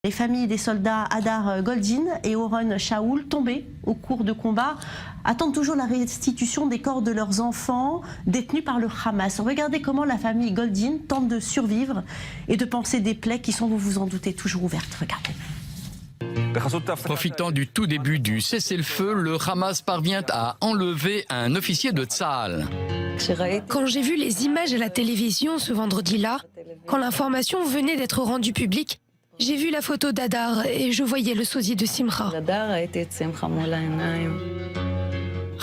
Les familles des soldats Hadar Goldin et Oron Shaul, tombés au cours de combats, attendent toujours la restitution des corps de leurs enfants détenus par le Hamas. Regardez comment la famille Goldin tente de survivre et de panser des plaies qui sont, vous vous en doutez, toujours ouvertes. Regardez. Profitant du tout début du cessez-le-feu, le Hamas parvient à enlever un officier de Tsahal. Quand j'ai vu les images à la télévision ce vendredi-là, quand l'information venait d'être rendue publique, j'ai vu la photo d'Hadar et je voyais le sosie de Simcha.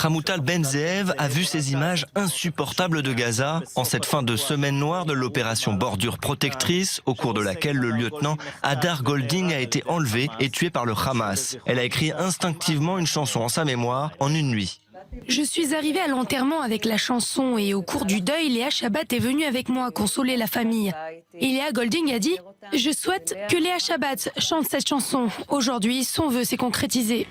Hamoutal Ben Zeev a vu ces images insupportables de Gaza en cette fin de semaine noire de l'opération Bordure Protectrice, au cours de laquelle le lieutenant Hadar Goldin a été enlevé et tué par le Hamas. Elle a écrit instinctivement une chanson en sa mémoire en une nuit. Je suis arrivée à l'enterrement avec la chanson et au cours du deuil, Léa Shabbat est venue avec moi consoler la famille. Et Léa Goldin a dit « Je souhaite que Léa Shabbat chante cette chanson. Aujourd'hui, son vœu s'est concrétisé. »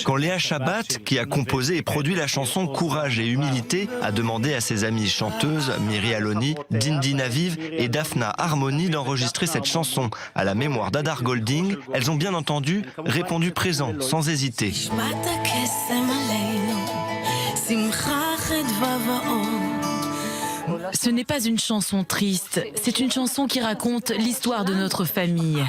Quand Léa Shabbat, qui a composé et produit la chanson Courage et Humilité, a demandé à ses amies chanteuses Miri Aloni, Dindi Naviv et Daphna Harmony d'enregistrer cette chanson à la mémoire d'Hadar Goldin, elles ont bien entendu répondu présent, sans hésiter. Ce n'est pas une chanson triste, c'est une chanson qui raconte l'histoire de notre famille.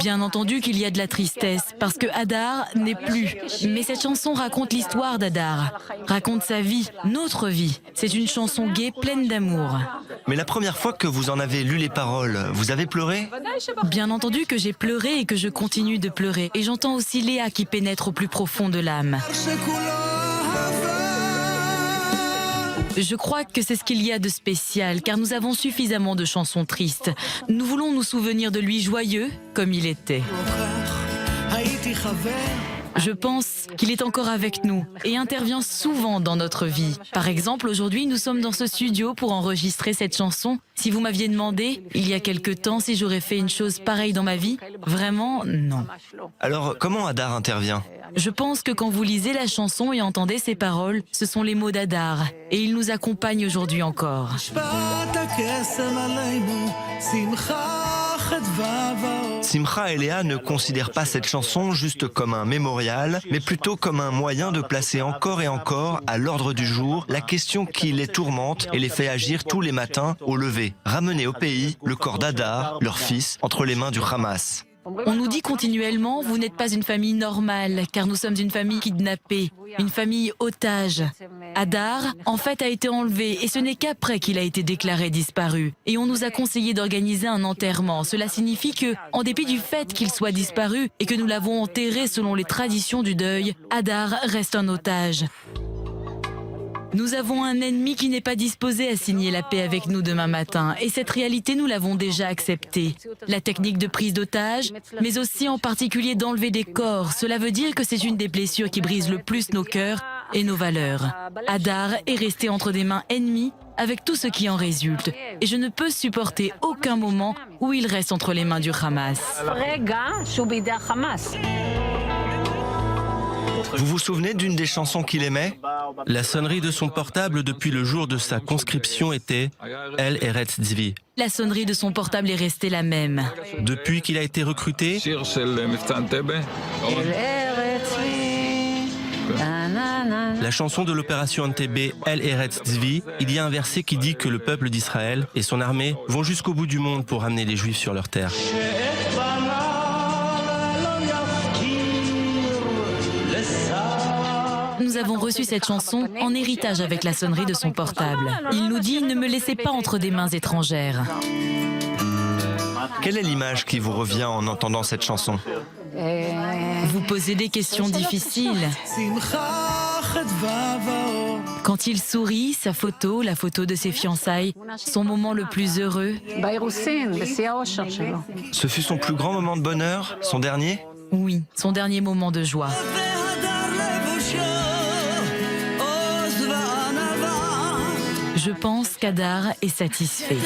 Bien entendu qu'il y a de la tristesse, parce que Hadar n'est plus. Mais cette chanson raconte l'histoire d'Hadar, raconte sa vie, notre vie. C'est une chanson gaie, pleine d'amour. Mais la première fois que vous en avez lu les paroles, vous avez pleuré ? Bien entendu que j'ai pleuré et que je continue de pleurer. Et j'entends aussi Léa qui pénètre au plus profond de l'âme. Je crois que c'est ce qu'il y a de spécial, car nous avons suffisamment de chansons tristes. Nous voulons nous souvenir de lui joyeux, comme il était. Je pense qu'il est encore avec nous et intervient souvent dans notre vie. Par exemple, aujourd'hui, nous sommes dans ce studio pour enregistrer cette chanson. Si vous m'aviez demandé, il y a quelque temps, si j'aurais fait une chose pareille dans ma vie, vraiment, non. Alors, comment Hadar intervient ? Je pense que quand vous lisez la chanson et entendez ses paroles, ce sont les mots d'Hadar. Et il nous accompagne aujourd'hui encore. Simcha et Léa ne considèrent pas cette chanson juste comme un mémorial, mais plutôt comme un moyen de placer encore et encore à l'ordre du jour la question qui les tourmente et les fait agir tous les matins au lever. Ramener au pays le corps d'Hadar, leur fils, entre les mains du Hamas. On nous dit continuellement, vous n'êtes pas une famille normale, car nous sommes une famille kidnappée, une famille otage. Hadar, en fait, a été enlevé, et ce n'est qu'après qu'il a été déclaré disparu. Et on nous a conseillé d'organiser un enterrement. Cela signifie que, en dépit du fait qu'il soit disparu et que nous l'avons enterré selon les traditions du deuil, Hadar reste un otage. Nous avons un ennemi qui n'est pas disposé à signer la paix avec nous demain matin, et cette réalité nous l'avons déjà acceptée. La technique de prise d'otage, mais aussi en particulier d'enlever des corps, cela veut dire que c'est une des blessures qui brise le plus nos cœurs et nos valeurs. Hadar est resté entre des mains ennemies avec tout ce qui en résulte, et je ne peux supporter aucun moment où il reste entre les mains du Hamas. Vous vous souvenez d'une des chansons qu'il aimait ? La sonnerie de son portable depuis le jour de sa conscription était El Eretz Tzvi. La sonnerie de son portable est restée la même. Depuis qu'il a été recruté, la chanson de l'opération Entebbe, El Eretz Tzvi, il y a un verset qui dit que le peuple d'Israël et son armée vont jusqu'au bout du monde pour ramener les Juifs sur leur terre. Nous avons reçu cette chanson en héritage avec la sonnerie de son portable. Il nous dit « Ne me laissez pas entre des mains étrangères ». Quelle est l'image qui vous revient en entendant cette chanson ? Vous posez des questions difficiles. Quand il sourit, sa photo, la photo de ses fiançailles, son moment le plus heureux. Ce fut son plus grand moment de bonheur, son dernier ? Oui, son dernier moment de joie. Je pense qu'Hadar est satisfait.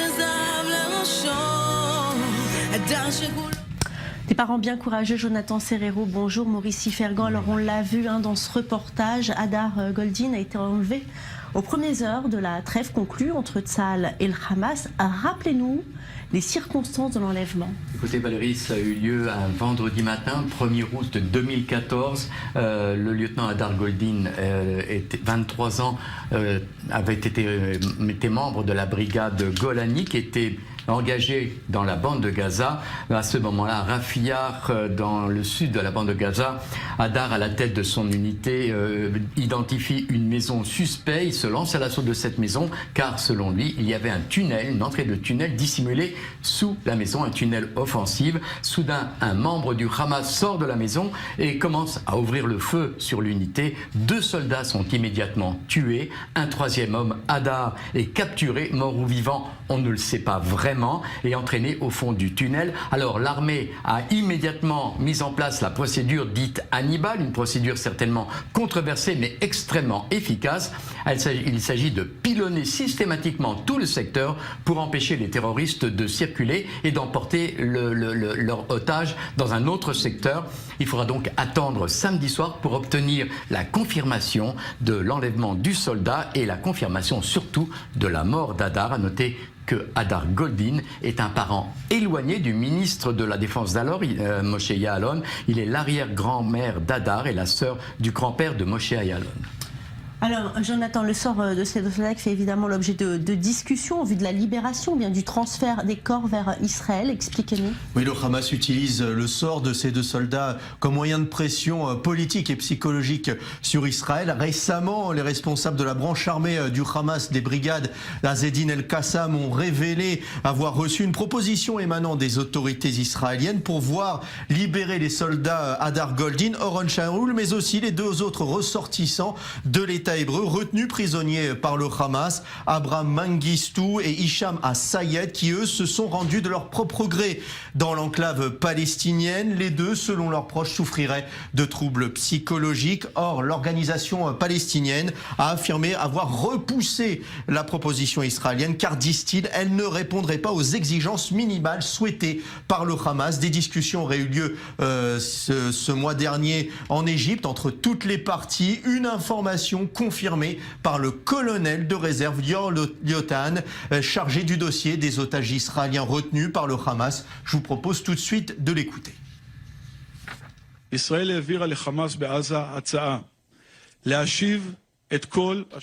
Des parents bien courageux, Jonathan Serrero, bonjour. Maurice Sifergan, alors on l'a vu dans ce reportage, Hadar Goldin a été enlevé aux premières heures de la trêve conclue entre Tsahal et le Hamas. Rappelez-nous les circonstances de l'enlèvement. Écoutez Valérie, ça a eu lieu un vendredi matin, 1er août 2014. Le lieutenant Hadar Goldin, 23 ans, était membre de la brigade Golani qui était engagé dans la bande de Gaza. À ce moment-là, à Rafia, dans le sud de la bande de Gaza, Hadar, à la tête de son unité, identifie une maison suspecte. Il se lance à l'assaut de cette maison car, selon lui, il y avait un tunnel, une entrée de tunnel dissimulée sous la maison, un tunnel offensif. Soudain, un membre du Hamas sort de la maison et commence à ouvrir le feu sur l'unité. 2 soldats sont immédiatement tués. Un 3e homme, Hadar, est capturé, mort ou vivant, on ne le sait pas vraiment, et entraîné au fond du tunnel. Alors l'armée a immédiatement mis en place la procédure dite Hannibal, une procédure certainement controversée mais extrêmement efficace. Il s'agit de pilonner systématiquement tout le secteur pour empêcher les terroristes de circuler et d'emporter leur otage dans un autre secteur. Il faudra donc attendre samedi soir pour obtenir la confirmation de l'enlèvement du soldat et la confirmation surtout de la mort d'Hadar. À noter que Hadar Goldin est un parent éloigné du ministre de la Défense d'alors, Moshe Ya'alon. Il est l'arrière-grand-mère d'Hadar et la sœur du grand-père de Moshe Ya'alon. Alors, Jonathan, le sort de ces 2 soldats fait évidemment l'objet de discussions en vue de la libération, bien du transfert des corps vers Israël. Expliquez-nous. Oui, le Hamas utilise le sort de ces 2 soldats comme moyen de pression politique et psychologique sur Israël. Récemment, les responsables de la branche armée du Hamas, des brigades Azedine El-Qassam, ont révélé avoir reçu une proposition émanant des autorités israéliennes pour voir libérer les soldats Hadar Goldin, Oron Shaul, mais aussi les 2 autres ressortissants de l'État hébreu retenus prisonniers par le Hamas, Abraham Mengistou et Hicham As-Sayed, qui eux se sont rendus de leur propre gré dans l'enclave palestinienne. Les 2, selon leurs proches, souffriraient de troubles psychologiques. Or, l'organisation palestinienne a affirmé avoir repoussé la proposition israélienne car, disent-ils, elle ne répondrait pas aux exigences minimales souhaitées par le Hamas. Des discussions auraient eu lieu ce mois dernier en Égypte entre toutes les parties. Une information confirmé par le colonel de réserve Yor Liotan, chargé du dossier des otages israéliens retenus par le Hamas. Je vous propose tout de suite de l'écouter.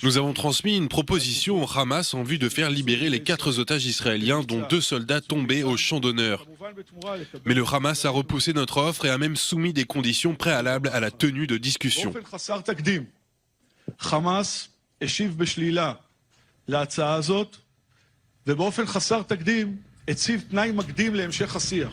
Nous avons transmis une proposition au Hamas en vue de faire libérer les 4 otages israéliens, dont 2 soldats tombés au champ d'honneur. Mais le Hamas a repoussé notre offre et a même soumis des conditions préalables à la tenue de discussions. חמאס השיב בשלילה להצעה הזאת, ובאופן חסר תקדים הציב תנאי מקדים להמשך השיח.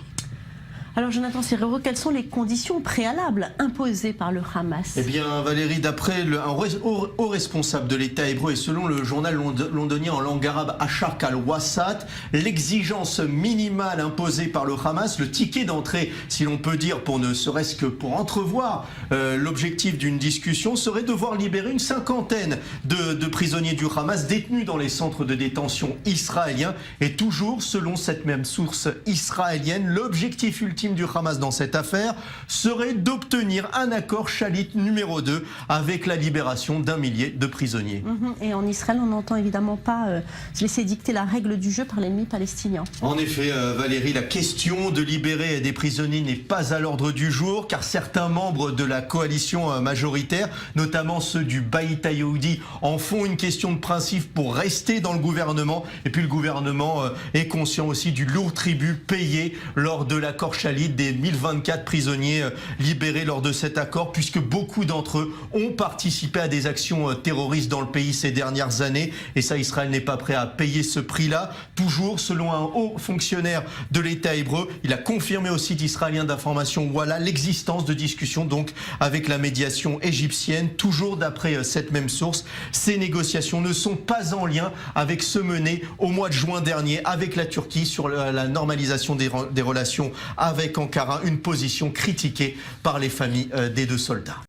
Alors Jonathan Serrero, quelles sont les conditions préalables imposées par le Hamas? Eh bien Valérie, d'après un haut responsable de l'État hébreu et selon le journal londonien en langue arabe Ashak al-Wassat, l'exigence minimale imposée par le Hamas, le ticket d'entrée, si l'on peut dire, pour ne serait-ce que pour entrevoir l'objectif d'une discussion, serait de voir libérer une 50aine de prisonniers du Hamas détenus dans les centres de détention israéliens. Et toujours selon cette même source israélienne, l'objectif ultime du Hamas dans cette affaire serait d'obtenir un accord Shalit numéro 2 avec la libération d'1 millier de prisonniers. Et en Israël, on n'entend évidemment pas se laisser dicter la règle du jeu par l'ennemi palestinien. En effet, Valérie, la question de libérer des prisonniers n'est pas à l'ordre du jour, car certains membres de la coalition majoritaire, notamment ceux du Bayit HaYehudi, en font une question de principe pour rester dans le gouvernement. Et puis le gouvernement est conscient aussi du lourd tribut payé lors de l'accord Shalit des 1024 prisonniers libérés lors de cet accord, puisque beaucoup d'entre eux ont participé à des actions terroristes dans le pays ces dernières années. Et ça, Israël n'est pas prêt à payer ce prix-là. Toujours, selon un haut fonctionnaire de l'État hébreu, il a confirmé au site israélien d'information Walla l'existence de discussions donc avec la médiation égyptienne. Toujours d'après cette même source, ces négociations ne sont pas en lien avec ceux menés au mois de juin dernier avec la Turquie sur la normalisation des relations avec Ankara, une position critiquée par les familles des 2 soldats.